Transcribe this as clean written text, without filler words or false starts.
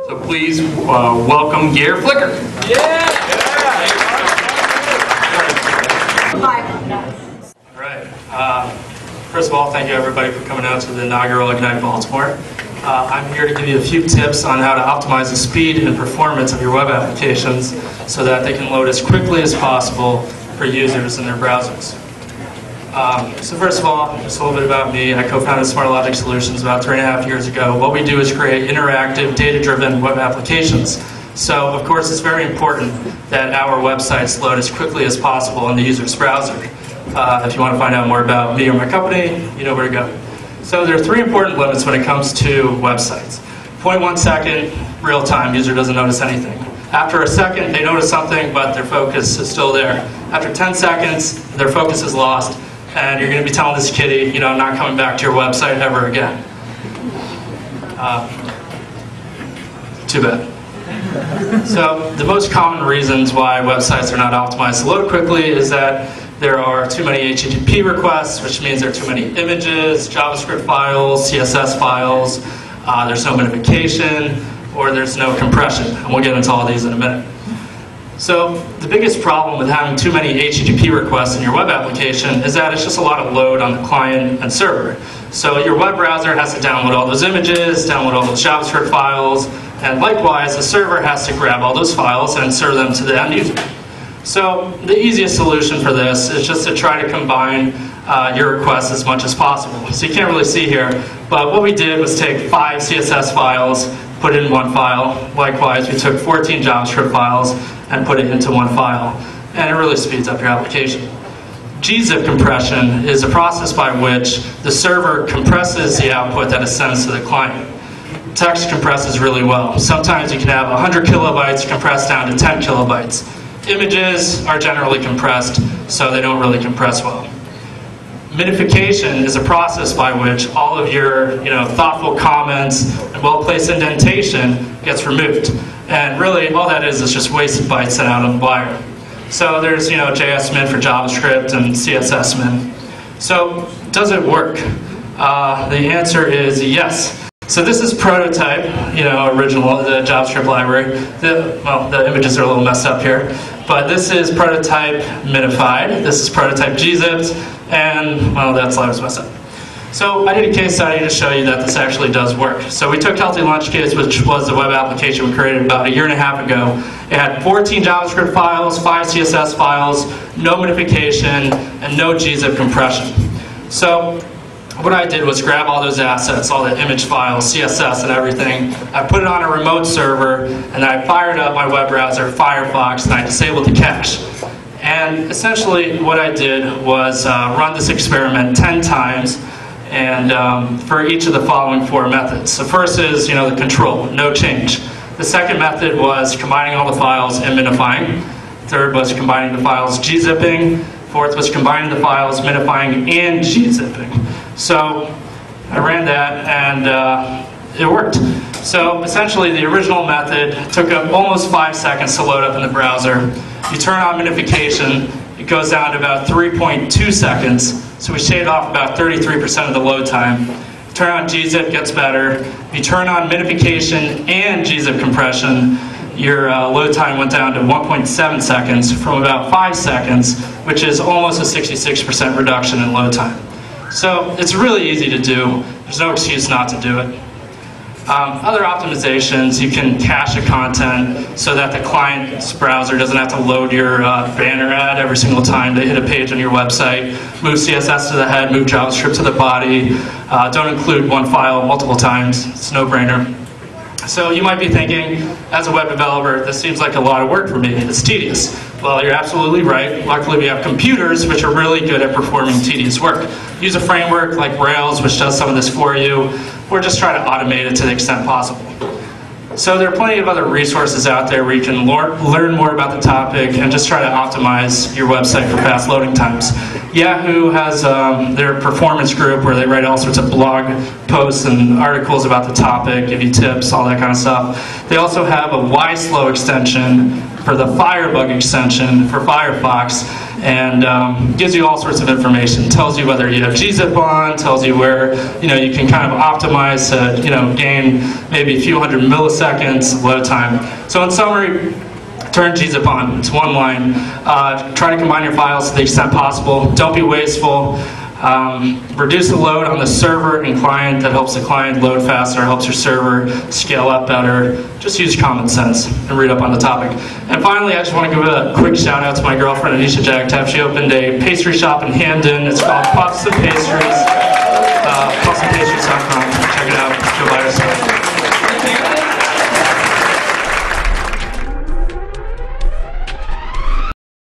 So please welcome Yair Flicker. Yeah! All right. First of all, thank you everybody for coming out to the inaugural Ignite Baltimore. I'm here to give you a few tips on how to optimize the speed and performance of your web applications so that they can load as quickly as possible for users in their browsers. So first of all, just a little bit about me. I co-founded SmartLogic Solutions about 3.5 years ago. What we do is create interactive, data-driven web applications. So of course it's very important that our websites load as quickly as possible in the user's browser. If you want to find out more about me or my company, you know where to go. So there are 3 important limits when it comes to websites. 0.1 second, real time, user doesn't notice anything. After a second, they notice something, but their focus is still there. After 10 seconds, their focus is lost, and you're going to be telling this kitty, I'm not coming back to your website ever again. Too bad. So the most common reasons why websites are not optimized to load quickly is that there are too many HTTP requests, which means there are too many images, JavaScript files, CSS files, there's no minification, or there's no compression. And we'll get into all these in a minute. So the biggest problem with having too many HTTP requests in your web application is that it's just a lot of load on the client and server. So your web browser has to download all those images, download all those JavaScript files, and likewise the server has to grab all those files and serve them to the end user. So the easiest solution for this is just to try to combine your requests as much as possible. So you can't really see here, but what we did was take 5 CSS files, put it in one file. Likewise, we took 14 JavaScript files and put it into one file. And it really speeds up your application. gzip compression is a process by which the server compresses the output that it sends to the client. Text compresses really well. Sometimes you can have 100 kilobytes compressed down to 10 kilobytes. Images are generally compressed, so they don't really compress well. Minification is a process by which all of your thoughtful comments and well-placed indentation gets removed. And really, all that is just wasted bytes sent out on the wire. So there's JS min for JavaScript and CSS min. So does it work? The answer is yes. So this is prototype, original, the JavaScript library. The images are a little messed up here. But this is prototype minified. This is prototype gzipped. And, well, that slide was messed up. So I did a case study to show you that this actually does work. So we took Healthy Lunch Kids, which was the web application we created about 1.5 years ago. It had 14 JavaScript files, 5 CSS files, no minification, and no gzip compression. So what I did was grab all those assets, all the image files, CSS and everything. I put it on a remote server, and I fired up my web browser, Firefox, and I disabled the cache. And essentially what I did was run this experiment 10 times, and for each of the following 4 methods. So first is the control, no change. The second method was combining all the files and minifying. Third was combining the files, gzipping. Fourth was combining the files, minifying, and gzipping. So I ran that, and it worked. So essentially, the original method took up almost 5 seconds to load up in the browser. You turn on minification, it goes down to about 3.2 seconds. So we shaved off about 33% of the load time. Turn on gzip, gets better. If you turn on minification and gzip compression, your load time went down to 1.7 seconds from about 5 seconds, which is almost a 66% reduction in load time. So it's really easy to do. There's no excuse not to do it. Other optimizations, you can cache the content so that the client's browser doesn't have to load your banner ad every single time they hit a page on your website. Move CSS to the head, move JavaScript to the body. Don't include one file multiple times. It's a no-brainer. So you might be thinking, as a web developer, this seems like a lot of work for me. It's tedious. Well, you're absolutely right. Luckily, we have computers which are really good at performing tedious work. Use a framework like Rails, which does some of this for you, or just try to automate it to the extent possible. So there are plenty of other resources out there where you can learn more about the topic and just try to optimize your website for fast loading times. Yahoo has their performance group where they write all sorts of blog posts and articles about the topic, give you tips, all that kind of stuff. They also have a YSlow extension for the Firebug extension for Firefox, and gives you all sorts of information. Tells you whether you have gzip on, tells you where you can kind of optimize to gain maybe a few hundred milliseconds load time. So in summary, turn gzip on. It's one line. Try to combine your files to the extent possible. Don't be wasteful. Reduce the load on the server and client. That helps the client load faster, helps your server scale up better. Just use common sense and read up on the topic. And finally, I just want to give a quick shout out to my girlfriend, Anisha Jagtap. She opened a pastry shop in Hamden. It's called Puffs and Pastries.